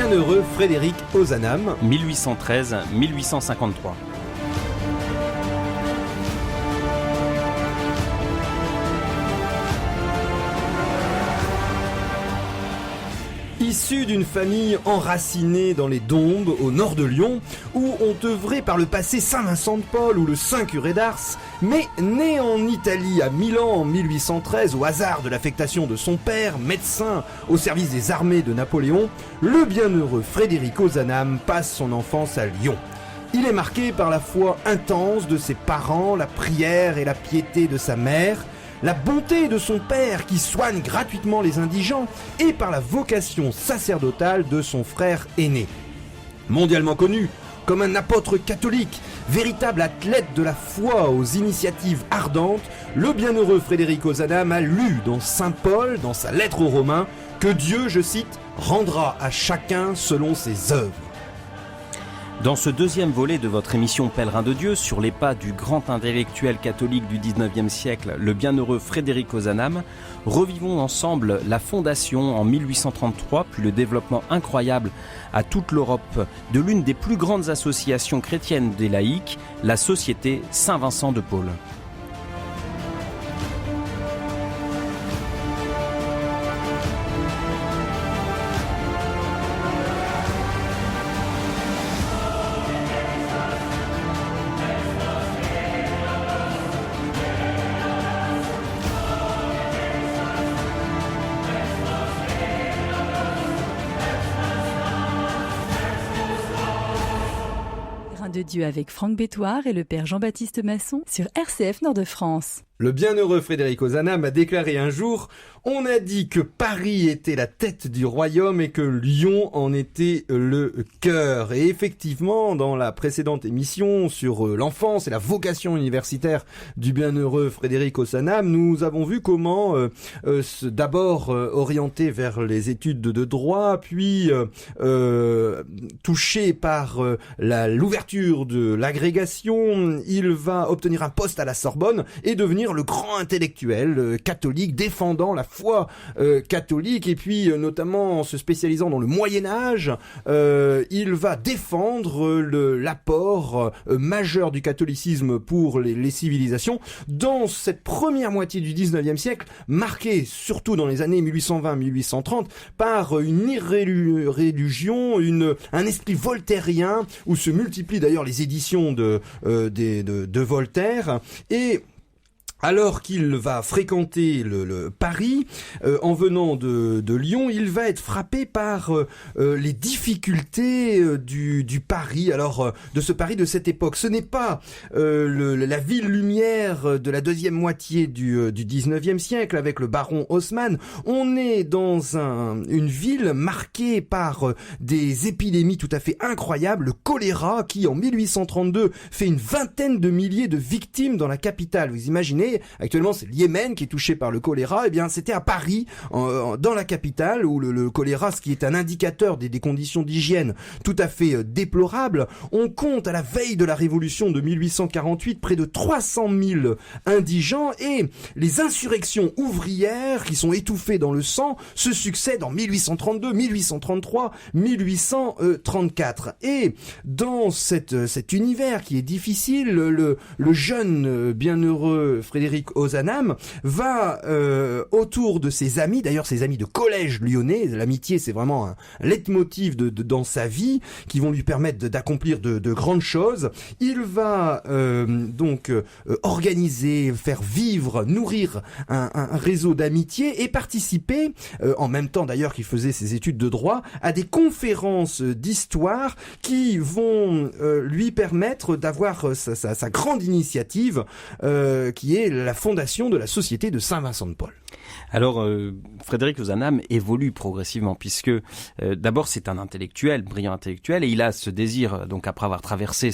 bienheureux Frédéric Ozanam. 1813-1853. Issu d'une famille enracinée dans les Dombes, au nord de Lyon, où ont œuvré par le passé Saint Vincent de Paul ou le Saint Curé d'Ars, mais né en Italie à Milan en 1813 au hasard de l'affectation de son père, médecin au service des armées de Napoléon, le bienheureux Frédéric Ozanam passe son enfance à Lyon. Il est marqué par la foi intense de ses parents, la prière et la piété de sa mère, la bonté de son père qui soigne gratuitement les indigents et par la vocation sacerdotale de son frère aîné. Mondialement connu comme un apôtre catholique, véritable athlète de la foi aux initiatives ardentes, le bienheureux Frédéric Ozanam a lu dans Saint Paul, dans sa lettre aux Romains, que Dieu, je cite, rendra à chacun selon ses œuvres. Dans ce deuxième volet de votre émission Pèlerin de Dieu, sur les pas du grand intellectuel catholique du 19e siècle, le bienheureux Frédéric Ozanam, revivons ensemble la fondation en 1833, puis le développement incroyable à toute l'Europe de l'une des plus grandes associations chrétiennes des laïcs, la Société Saint-Vincent de Paul. De Dieu avec Franck Bétoir et le père Jean-Baptiste Masson sur RCF Nord-de-France. Le bienheureux Frédéric Ozanam a déclaré un jour « On a dit que Paris était la tête du royaume et que Lyon en était le cœur ». Et effectivement, dans la précédente émission sur l'enfance et la vocation universitaire du bienheureux Frédéric Ozanam, nous avons vu comment d'abord orienté vers les études de droit, puis touché par l'ouverture de l'agrégation, il va obtenir un poste à la Sorbonne et devenir le grand intellectuel catholique défendant la foi catholique, et puis notamment en se spécialisant dans le Moyen-Âge, il va défendre l'apport majeur du catholicisme pour les civilisations dans cette première moitié du 19e siècle, marquée surtout dans les années 1820-1830 par une irréligion, un esprit voltairien, où se multiplient d'ailleurs les éditions de Voltaire. Et alors qu'il va fréquenter le Paris, en venant de Lyon, il va être frappé par les difficultés du Paris. Alors, de ce Paris de cette époque, ce n'est pas la ville lumière de la deuxième moitié du 19e siècle avec le baron Haussmann. On est dans une ville marquée par des épidémies tout à fait incroyables. Le choléra qui, en 1832, fait une vingtaine de milliers de victimes dans la capitale. Vous imaginez? Actuellement, c'est le Yémen qui est touché par le choléra. Eh bien, c'était à Paris, dans la capitale, où le choléra, ce qui est un indicateur des conditions d'hygiène tout à fait déplorables. On compte à la veille de la Révolution de 1848 près de 300 000 indigents, et les insurrections ouvrières qui sont étouffées dans le sang se succèdent en 1832, 1833, 1834. Et dans cet univers qui est difficile, le jeune bienheureux Frédéric Ozanam va autour de ses amis, d'ailleurs ses amis de collège lyonnais, l'amitié c'est vraiment un leitmotiv dans sa vie, qui vont lui permettre d'accomplir de grandes choses. Il va donc organiser, faire vivre, nourrir un réseau d'amitié et participer, en même temps d'ailleurs qu'il faisait ses études de droit, à des conférences d'histoire qui vont lui permettre d'avoir sa grande initiative qui est la fondation de la Société de Saint-Vincent de Paul. Alors, Frédéric Ozanam évolue progressivement, puisque d'abord c'est un intellectuel, brillant intellectuel, et il a ce désir, donc après avoir traversé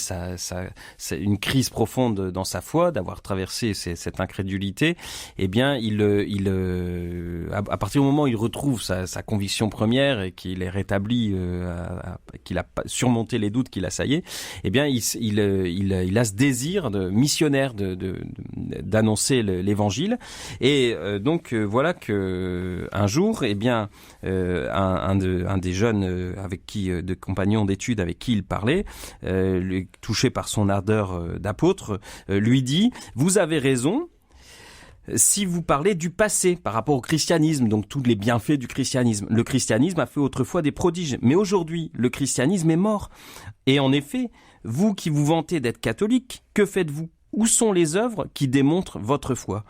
une crise profonde dans sa foi, d'avoir traversé cette incrédulité, eh bien, à partir du moment où il retrouve sa conviction première et qu'il est rétabli, qu'il a surmonté les doutes qui l'assaillaient, eh bien, il a ce désir de missionnaire d'annoncer l'évangile, et donc voilà voilà que un jour, eh bien, un des jeunes de compagnons d'études avec qui il parlait, touché par son ardeur d'apôtre, lui dit « Vous avez raison ». Si vous parlez du passé par rapport au christianisme, donc tous les bienfaits du christianisme, le christianisme a fait autrefois des prodiges, mais aujourd'hui, le christianisme est mort. Et en effet, vous qui vous vantez d'être catholique, que faites-vous ? Où sont les œuvres qui démontrent votre foi ?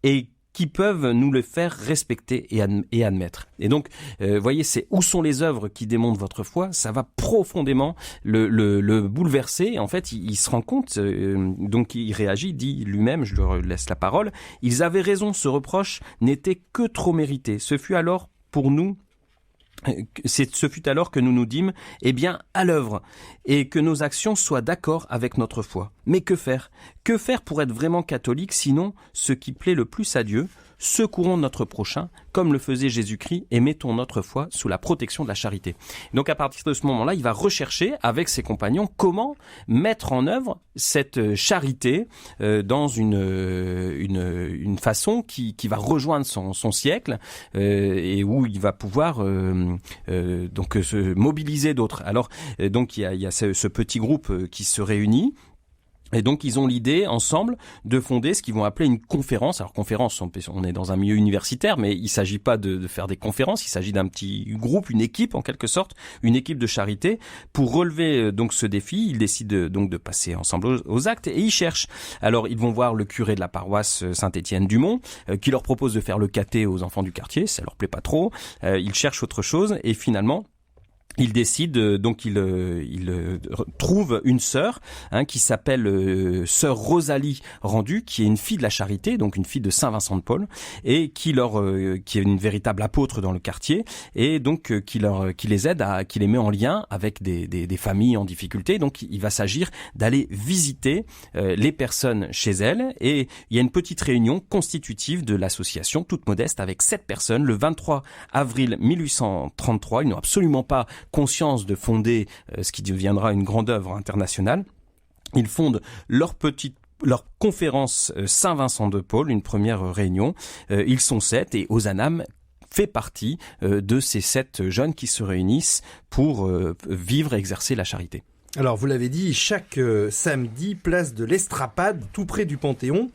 Et qui peuvent nous le faire respecter et admettre. Et donc, voyez, c'est où sont les œuvres qui démontrent votre foi, ça va profondément le bouleverser. En fait, il se rend compte, donc il réagit, dit lui-même, je lui laisse la parole, ils avaient raison, ce reproche n'était que trop mérité. Ce fut alors pour nous que nous nous dîmes, eh bien, à l'œuvre, et que nos actions soient d'accord avec notre foi. Mais que faire ? Que faire pour être vraiment catholique, sinon ce qui plaît le plus à Dieu ? Secourons notre prochain, comme le faisait Jésus-Christ, et mettons notre foi sous la protection de la charité. Donc à partir de ce moment-là, il va rechercher avec ses compagnons comment mettre en œuvre cette charité dans une façon qui va rejoindre son siècle et où il va pouvoir donc se mobiliser d'autres. Alors donc il y a ce petit groupe qui se réunit. Et donc, ils ont l'idée, ensemble, de fonder ce qu'ils vont appeler une conférence. Alors, conférence, on est dans un milieu universitaire, mais il ne s'agit pas de faire des conférences, il s'agit d'un petit groupe, une équipe, en quelque sorte, une équipe de charité. Pour relever donc ce défi, ils décident donc de passer ensemble aux actes et ils cherchent. Alors, ils vont voir le curé de la paroisse Saint-Étienne-du-Mont, qui leur propose de faire le caté aux enfants du quartier, ça leur plaît pas trop. Ils cherchent autre chose et finalement, il décide, donc il trouve une sœur qui s'appelle sœur Rosalie Rendu, qui est une fille de la charité, donc une fille de Saint Vincent de Paul, et qui est une véritable apôtre dans le quartier, et donc qui les aide, qui les met en lien avec des familles en difficulté. Donc il va s'agir d'aller visiter les personnes chez elles, et il y a une petite réunion constitutive de l'association, toute modeste, avec 7 personnes, le 23 avril 1833. Ils n'ont absolument pas conscience de fonder ce qui deviendra une grande œuvre internationale. Ils fondent leur conférence Saint-Vincent de Paul, une première réunion. Ils sont 7 et Ozanam fait partie de ces 7 jeunes qui se réunissent pour vivre et exercer la charité. Alors, vous l'avez dit, chaque samedi, place de l'Estrapade, tout près du Panthéon,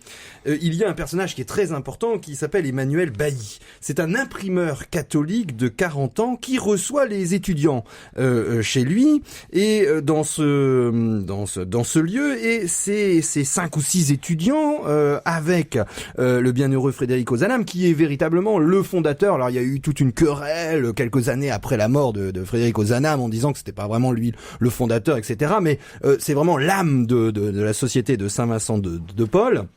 il y a un personnage qui est très important qui s'appelle Emmanuel Bailly. C'est un imprimeur catholique de 40 ans qui reçoit les étudiants chez lui et dans ce lieu, et ces 5 ou 6 étudiants avec le bienheureux Frédéric Ozanam qui est véritablement le fondateur. Alors, il y a eu toute une querelle quelques années après la mort de Frédéric Ozanam en disant que c'était pas vraiment lui le fondateur, etc. Mais c'est vraiment l'âme de la société de Saint-Vincent de Paul.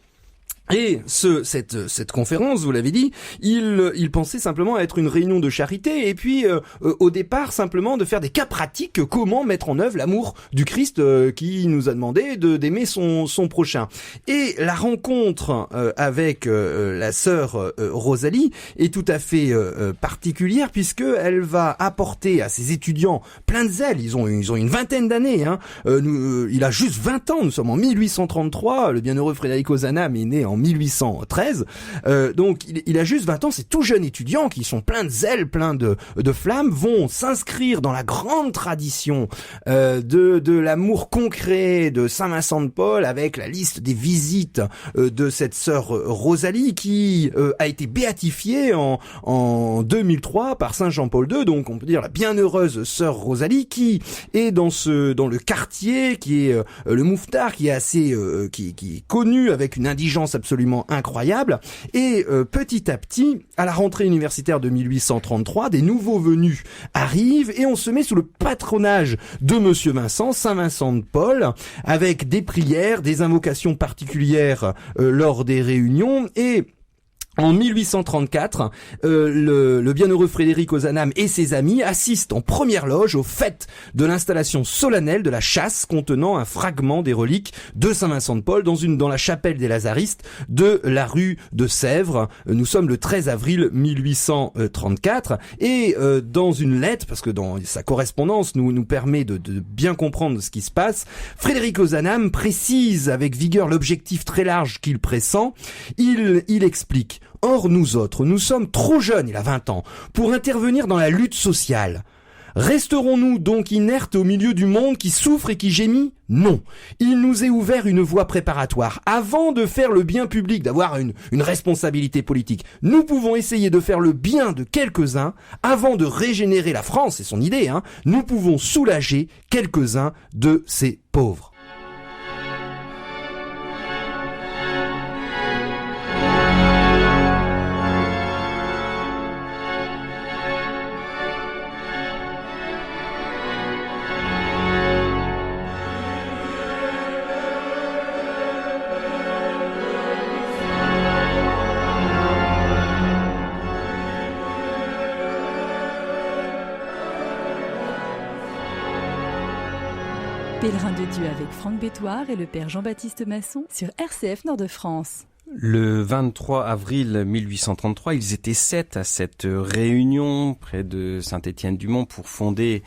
Et cette conférence, vous l'avez dit, il pensait simplement être une réunion de charité et puis au départ simplement de faire des cas pratiques, comment mettre en œuvre l'amour du Christ qui nous a demandé d'aimer son prochain. Et la rencontre avec la sœur Rosalie est tout à fait particulière puisque elle va apporter à ses étudiants plein de zèle. Ils ont une vingtaine d'années. Il a juste 20 ans. Nous sommes en 1833. Le bienheureux Frédéric Ozanam est né en 1813, donc il a juste 20 ans. Ces tout jeunes étudiants qui sont pleins de zèle, pleins de flammes, vont s'inscrire dans la grande tradition de l'amour concret de Saint Vincent de Paul, avec la liste des visites de cette sœur Rosalie qui a été béatifiée en 2003 par Saint Jean-Paul II. Donc on peut dire la bienheureuse sœur Rosalie qui est dans le quartier qui est le Mouffetard, qui est assez qui est connu avec une indigence absolument incroyable. Et petit à petit, à la rentrée universitaire de 1833, des nouveaux venus arrivent et on se met sous le patronage de Monsieur Vincent, Saint Vincent de Paul, avec des prières, des invocations particulières lors des réunions. Et en 1834, le bienheureux Frédéric Ozanam et ses amis assistent en première loge aux fêtes de l'installation solennelle de la châsse contenant un fragment des reliques de Saint-Vincent de Paul dans la chapelle des Lazaristes de la rue de Sèvres. Nous sommes le 13 avril 1834 et dans une lettre, parce que dans sa correspondance nous permet de bien comprendre ce qui se passe, Frédéric Ozanam précise avec vigueur l'objectif très large qu'il pressent. Il explique: Or nous autres, nous sommes trop jeunes, il a 20 ans, pour intervenir dans la lutte sociale. Resterons-nous donc inertes au milieu du monde qui souffre et qui gémit ? Non. Il nous est ouvert une voie préparatoire. Avant de faire le bien public, d'avoir une responsabilité politique, nous pouvons essayer de faire le bien de quelques-uns avant de régénérer la France, c'est son idée, nous pouvons soulager quelques-uns de ces pauvres. Pèlerin de Dieu avec Franck Bétoir et le père Jean-Baptiste Masson sur RCF Nord-de-France. Le 23 avril 1833, ils étaient 7 à cette réunion près de Saint-Étienne-du-Mont pour fonder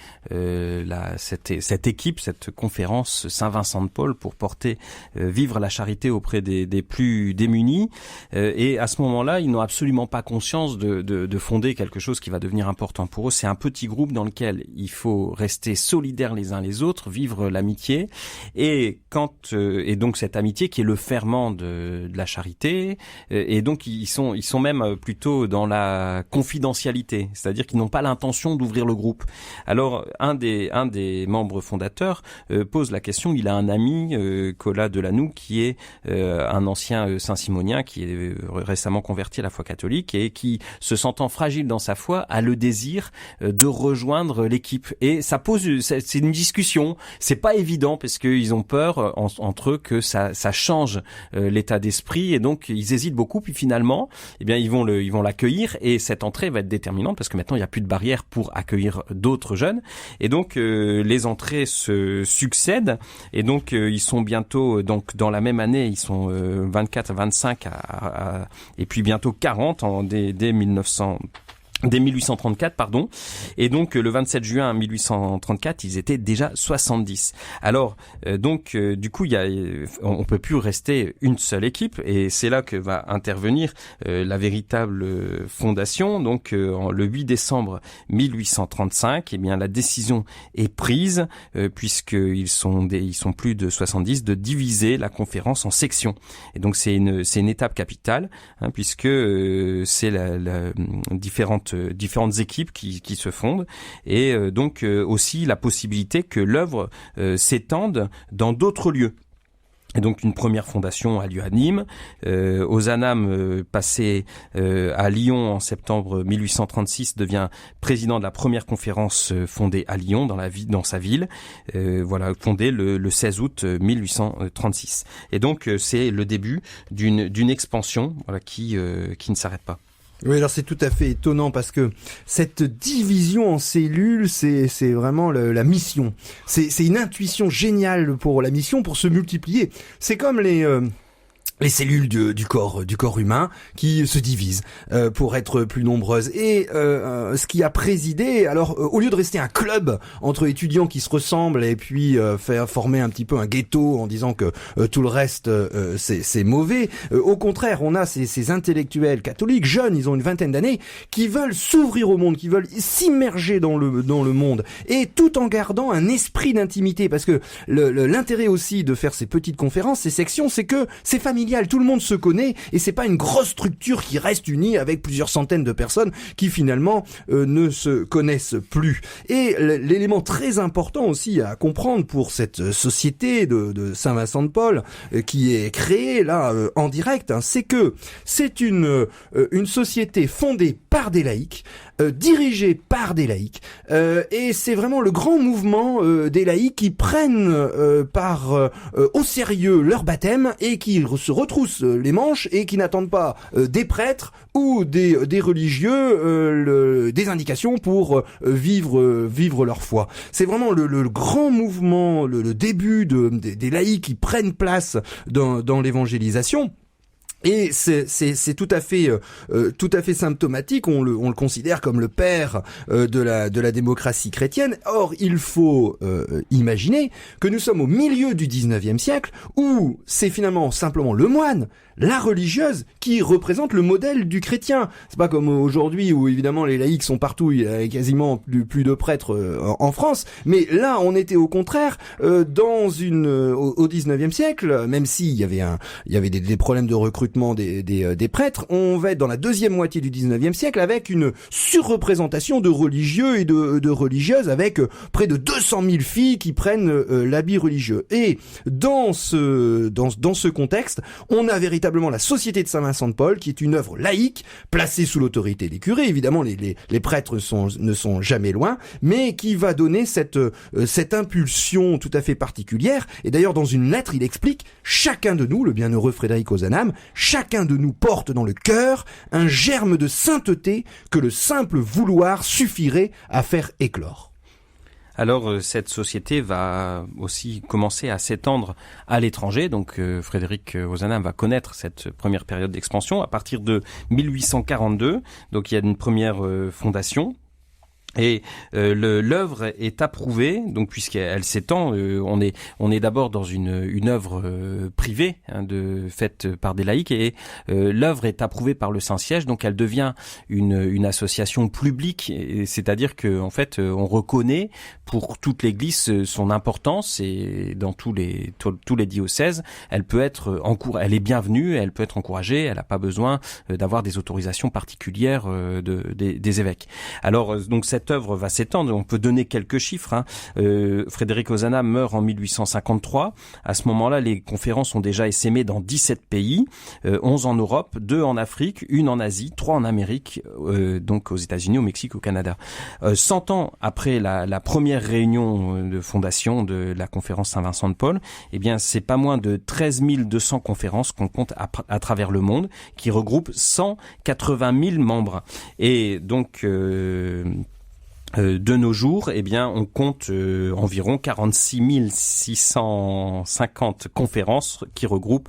cette équipe, cette conférence Saint-Vincent-de-Paul pour porter vivre la charité auprès des plus démunis. Et à ce moment-là, ils n'ont absolument pas conscience de fonder quelque chose qui va devenir important pour eux. C'est un petit groupe dans lequel il faut rester solidaires les uns les autres, vivre l'amitié. Et donc cette amitié qui est le ferment de la charité. Et donc ils sont même plutôt dans la confidentialité, c'est-à-dire qu'ils n'ont pas l'intention d'ouvrir le groupe. Alors un des membres fondateurs pose la question, il a un ami, Colas de Lanoux, qui est un ancien Saint-Simonien qui est récemment converti à la foi catholique et qui, se sentant fragile dans sa foi, a le désir de rejoindre l'équipe. Et ça pose, c'est une discussion, c'est pas évident parce qu'ils ont peur entre eux que ça change l'état d'esprit. Et donc ils hésitent beaucoup, puis finalement, ils vont l'accueillir et cette entrée va être déterminante parce que maintenant il n'y a plus de barrière pour accueillir d'autres jeunes. Et donc les entrées se succèdent et donc ils sont bientôt dans la même année, ils sont 24 à 25 et puis bientôt 40 dès 1834, pardon. Et donc, le 27 juin 1834, ils étaient déjà 70. Alors, du coup, on peut plus rester une seule équipe, et c'est là que va intervenir la véritable fondation. Donc, le 8 décembre 1835, la décision est prise, puisqu'ils sont plus de 70, de diviser la conférence en sections. Et donc, c'est une étape capitale, puisque c'est la différentes équipes qui se fondent et donc aussi la possibilité que l'œuvre s'étende dans d'autres lieux. Et donc une première fondation a lieu à Nîmes, Ozanam passé à Lyon en septembre 1836 devient président de la première conférence fondée à Lyon dans sa ville, fondée le 16 août 1836. Et donc c'est le début d'une expansion qui ne s'arrête pas. Oui, alors c'est tout à fait étonnant parce que cette division en cellules, c'est vraiment la mission. C'est une intuition géniale pour la mission, pour se multiplier. C'est comme les cellules du corps humain qui se divisent pour être plus nombreuses. Et ce qui a présidé, alors au lieu de rester un club entre étudiants qui se ressemblent et puis faire former un petit peu un ghetto en disant que tout le reste c'est mauvais, au contraire, on a ces intellectuels catholiques jeunes, ils ont une vingtaine d'années, qui veulent s'ouvrir au monde, qui veulent s'immerger dans le monde, et tout en gardant un esprit d'intimité, parce que l'intérêt aussi de faire ces petites conférences, ces sections, c'est que c'est familial. Tout le monde se connaît et c'est pas une grosse structure qui reste unie avec plusieurs centaines de personnes qui finalement ne se connaissent plus. Et l'élément très important aussi à comprendre pour cette société de Saint-Vincent-de-Paul qui est créée là en direct, c'est que c'est une société fondée par des laïcs, dirigée par des laïcs, et c'est vraiment le grand mouvement des laïcs qui prennent au sérieux leur baptême et qui se retroussent les manches et qui n'attendent pas des prêtres ou des religieux des indications pour vivre leur foi. C'est vraiment le grand mouvement, le début des laïcs qui prennent place dans l'évangélisation. Et c'est tout à fait symptomatique. On le considère comme le père de la démocratie chrétienne. Or, il faut imaginer que nous sommes au milieu du 19e siècle, où c'est finalement simplement le moine, la religieuse, qui représente le modèle du chrétien. C'est pas comme aujourd'hui où évidemment les laïcs sont partout, il y a quasiment plus de prêtres en France. Mais là, on était au contraire au 19e siècle, même s'il y avait des problèmes de recrutement des prêtres, on va être dans la deuxième moitié du 19e siècle avec une surreprésentation de religieux et de religieuses, avec près de 200 000 filles qui prennent l'habit religieux. Et dans ce contexte, on a véritablement la Société de Saint-Vincent de Paul, qui est une œuvre laïque, placée sous l'autorité des curés. Évidemment, les prêtres ne sont jamais loin, mais qui va donner cette impulsion tout à fait particulière. Et d'ailleurs, dans une lettre, il explique: chacun de nous, le bienheureux Frédéric Ozanam, chacun de nous porte dans le cœur un germe de sainteté que le simple vouloir suffirait à faire éclore. Alors cette société va aussi commencer à s'étendre à l'étranger. Donc Frédéric Ozanam va connaître cette première période d'expansion à partir de 1842. Donc il y a une première fondation. Et l'œuvre est approuvée, donc puisqu'elle s'étend, on est d'abord dans une œuvre privée, faite par des laïcs, et l'œuvre est approuvée par le Saint-Siège, donc elle devient une association publique, c'est-à-dire que en fait on reconnaît pour toute l'Église son importance, et dans tous les diocèses, elle est bienvenue, elle peut être encouragée, elle n'a pas besoin d'avoir des autorisations particulières des évêques. Alors donc cette œuvre va s'étendre. On peut donner quelques chiffres. Frédéric Ozanam meurt en 1853. À ce moment-là, les conférences ont déjà essaimé dans 17 pays, 11 en Europe, 2 en Afrique, 1 en Asie, 3 en Amérique, donc aux États-Unis, au Mexique, au Canada. 100 ans après la première réunion de fondation de la conférence Saint-Vincent de Paul, eh bien, c'est pas moins de 13 200 conférences qu'on compte à travers le monde, qui regroupent 180 000 membres. Et donc, de nos jours, eh bien, on compte environ 46 650 conférences qui regroupent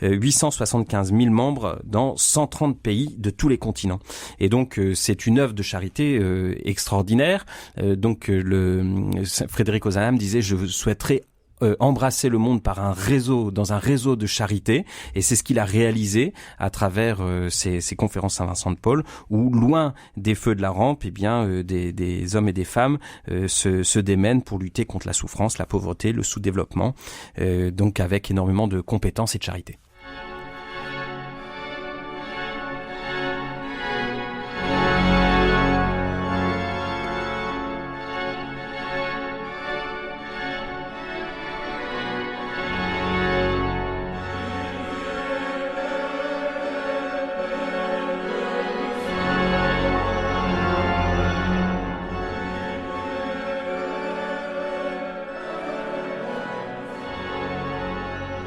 875 000 membres dans 130 pays de tous les continents. Et donc, c'est une œuvre de charité extraordinaire. Frédéric Ozanam disait: je souhaiterais embrasser le monde dans un réseau de charité, et c'est ce qu'il a réalisé à travers ces conférences Saint-Vincent de Paul, où loin des feux de la rampe, eh bien des hommes et des femmes se démènent pour lutter contre la souffrance, la pauvreté, le sous-développement, donc avec énormément de compétences et de charité.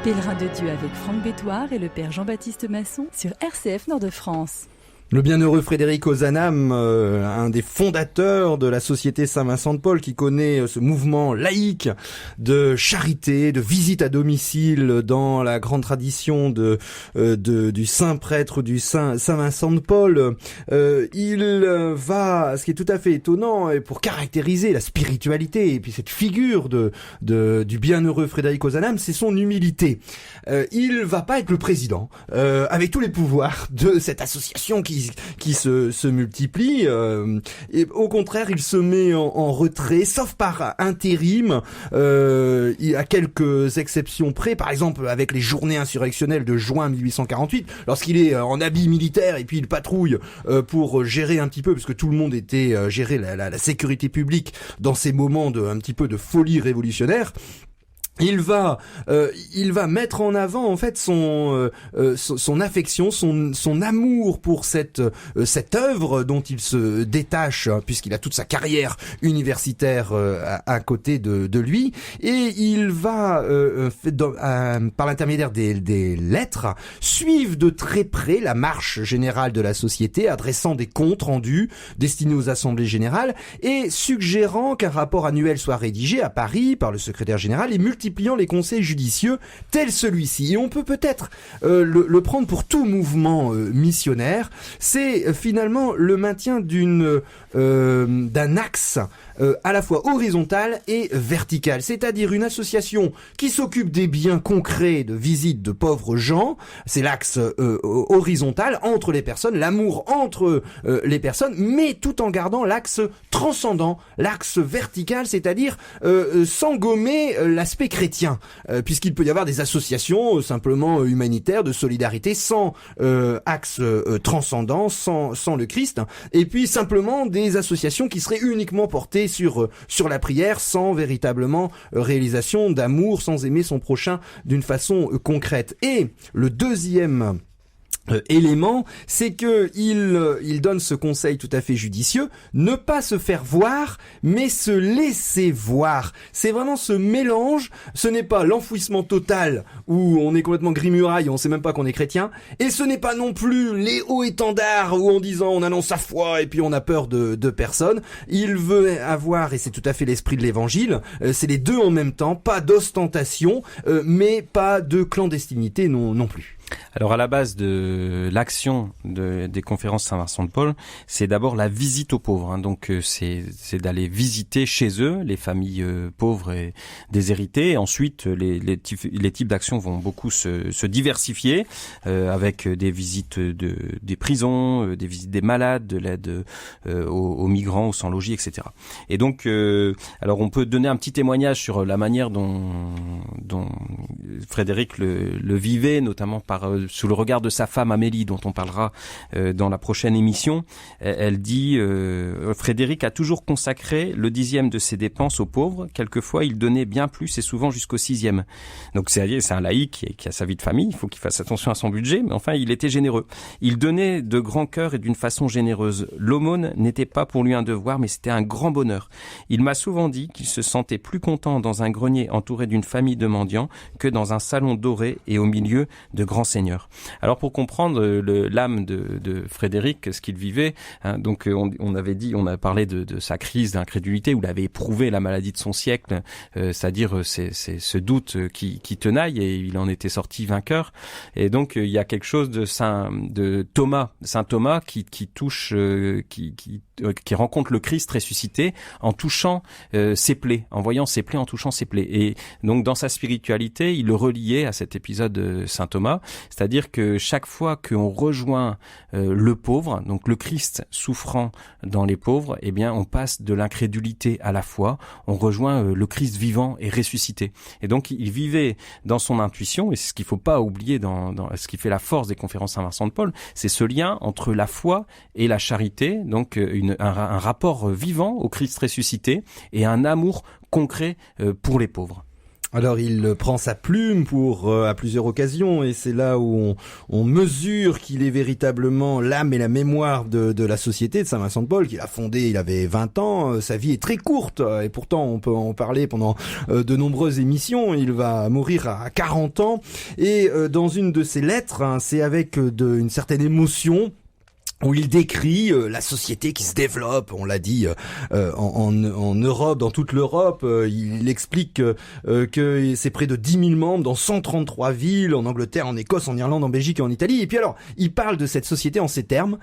Pèlerin de Dieu avec Franck Bétoir et le Père Jean-Baptiste Masson sur RCF Nord-de-France. Le bienheureux Frédéric Ozanam, un des fondateurs de la Société Saint-Vincent de Paul, qui connaît ce mouvement laïque de charité, de visite à domicile dans la grande tradition du saint prêtre du Saint-Vincent de Paul. Il va, ce qui est tout à fait étonnant, pour caractériser la spiritualité et puis cette figure du bienheureux Frédéric Ozanam, c'est son humilité. Il va pas être le président avec tous les pouvoirs de cette association qui se multiplie, et au contraire il se met en retrait, sauf par intérim, à quelques exceptions près, par exemple avec les journées insurrectionnelles de juin 1848, lorsqu'il est en habit militaire et puis il patrouille pour gérer un petit peu, parce que tout le monde était gérer la sécurité publique dans ces moments un petit peu de folie révolutionnaire. Il va mettre en avant en fait son affection, son amour pour cette œuvre dont il se détache, puisqu'il a toute sa carrière universitaire à côté de lui, et il va par l'intermédiaire des lettres suivre de très près la marche générale de la société, adressant des comptes rendus destinés aux assemblées générales et suggérant qu'un rapport annuel soit rédigé à Paris par le secrétaire général et multipliant multipliant les conseils judicieux tels celui-ci. Et on peut peut-être le prendre pour tout mouvement missionnaire. C'est finalement le maintien d'un axe à la fois horizontal et vertical, c'est-à-dire une association qui s'occupe des biens concrets de visite de pauvres gens, c'est l'axe horizontal entre les personnes, l'amour entre les personnes, mais tout en gardant l'axe transcendant, l'axe vertical, c'est-à-dire sans gommer l'aspect chrétien, puisqu'il peut y avoir des associations simplement humanitaires de solidarité sans axe transcendant, sans le Christ, et puis simplement des associations qui seraient uniquement portées sur la prière, sans véritablement réalisation d'amour, sans aimer son prochain d'une façon concrète. Et le deuxième élément, c'est que il donne ce conseil tout à fait judicieux, ne pas se faire voir, mais se laisser voir. C'est vraiment ce mélange, ce n'est pas l'enfouissement total où on est complètement gris-muraille, on sait même pas qu'on est chrétien, et ce n'est pas non plus les hauts étendards où en disant on annonce sa foi et puis on a peur de personne. Il veut avoir, et c'est tout à fait l'esprit de l'évangile, c'est les deux en même temps, pas d'ostentation, mais pas de clandestinité non plus. Alors à la base de l'action des conférences Saint-Vincent-de-Paul, c'est d'abord la visite aux pauvres. Donc c'est d'aller visiter chez eux les familles pauvres et déshéritées. Et ensuite, les types d'actions vont beaucoup se diversifier avec des visites des prisons, des visites des malades, de l'aide aux migrants, aux sans-logis, etc. Et donc, alors on peut donner un petit témoignage sur la manière dont Frédéric le vivait, notamment sous le regard de sa femme Amélie, dont on parlera dans la prochaine émission. Elle dit Frédéric a toujours consacré le 10e de ses dépenses aux pauvres. Quelquefois, il donnait bien plus et souvent jusqu'au 6e. Donc c'est un laïc qui a sa vie de famille. Il faut qu'il fasse attention à son budget, mais enfin, il était généreux. Il donnait de grand cœur et d'une façon généreuse. L'aumône n'était pas pour lui un devoir, mais c'était un grand bonheur. Il m'a souvent dit qu'il se sentait plus content dans un grenier entouré d'une famille de mendiants que dans un salon doré et au milieu de grands seigneurs. Alors pour comprendre l'âme de Frédéric, ce qu'il vivait, donc on a parlé de sa crise d'incrédulité où il avait éprouvé la maladie de son siècle, c'est-à-dire c'est ce doute qui tenaille, et il en était sorti vainqueur. Et donc il y a quelque chose de saint Thomas qui touche, qui rencontre le Christ ressuscité en touchant ses plaies, en voyant ses plaies, en touchant ses plaies. Et donc dans sa spiritualité, il le reliait à cet épisode de saint Thomas, c'est-à-dire que chaque fois qu'on rejoint le pauvre, donc le Christ souffrant dans les pauvres, eh bien on passe de l'incrédulité à la foi, on rejoint le Christ vivant et ressuscité. Et donc il vivait dans son intuition, et c'est ce qu'il faut pas oublier dans ce qui fait la force des conférences Saint-Vincent-de-Paul, c'est ce lien entre la foi et la charité, donc un rapport vivant au Christ ressuscité et un amour concret pour les pauvres. Alors il prend sa plume à plusieurs occasions, et c'est là où on mesure qu'il est véritablement l'âme et la mémoire de la société de Saint-Vincent-de-Paul, qu'il a fondée, il avait 20 ans, sa vie est très courte, et pourtant on peut en parler pendant de nombreuses émissions. Il va mourir à 40 ans, et dans une de ses lettres, c'est avec une certaine émotion où il décrit la société qui se développe, on l'a dit, en Europe, dans toute l'Europe. Il explique que c'est près de 10 000 membres dans 133 villes, en Angleterre, en Écosse, en Irlande, en Belgique et en Italie. Et puis alors, il parle de cette société en ces termes: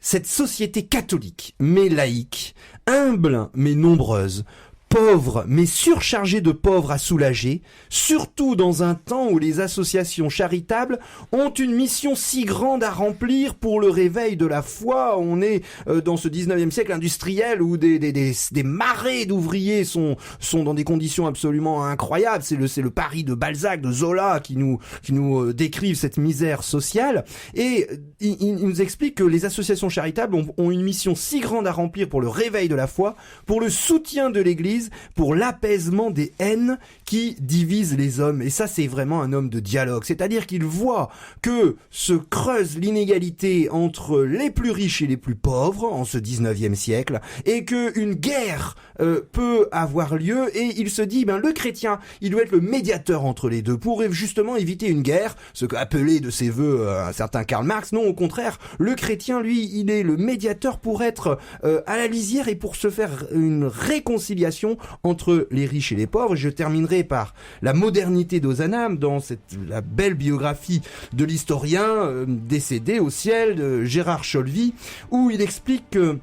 cette société catholique, mais laïque, humble, mais nombreuse, pauvre, mais surchargée de pauvres à soulager, surtout dans un temps où les associations charitables ont une mission si grande à remplir pour le réveil de la foi. On est dans ce 19e siècle industriel où des marées d'ouvriers sont dans des conditions absolument incroyables. C'est le Paris de Balzac, de Zola qui nous décrivent cette misère sociale. Et il nous explique que les associations charitables ont une mission si grande à remplir pour le réveil de la foi, pour le soutien de l'Église, pour l'apaisement des haines qui divisent les hommes. Et ça, c'est vraiment un homme de dialogue. C'est-à-dire qu'il voit que se creuse l'inégalité entre les plus riches et les plus pauvres en ce 19e siècle, et qu'une guerre peut avoir lieu, et il se dit, le chrétien, il doit être le médiateur entre les deux pour justement éviter une guerre, ce qu'appelait de ses voeux un certain Karl Marx. Non, au contraire, le chrétien, lui, il est le médiateur pour être à la lisière et pour se faire une réconciliation relations entre les riches et les pauvres. Je terminerai par la modernité d'Ozanam dans la belle biographie de l'historien décédé au ciel, de Gérard Cholvy, où il explique que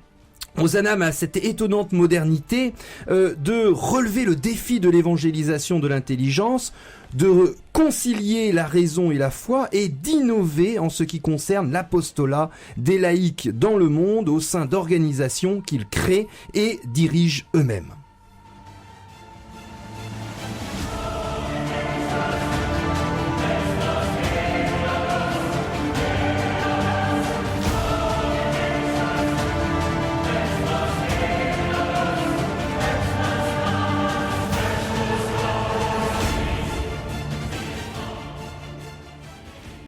Ozanam a cette étonnante modernité de relever le défi de l'évangélisation de l'intelligence, de concilier la raison et la foi et d'innover en ce qui concerne l'apostolat des laïcs dans le monde au sein d'organisations qu'ils créent et dirigent eux-mêmes.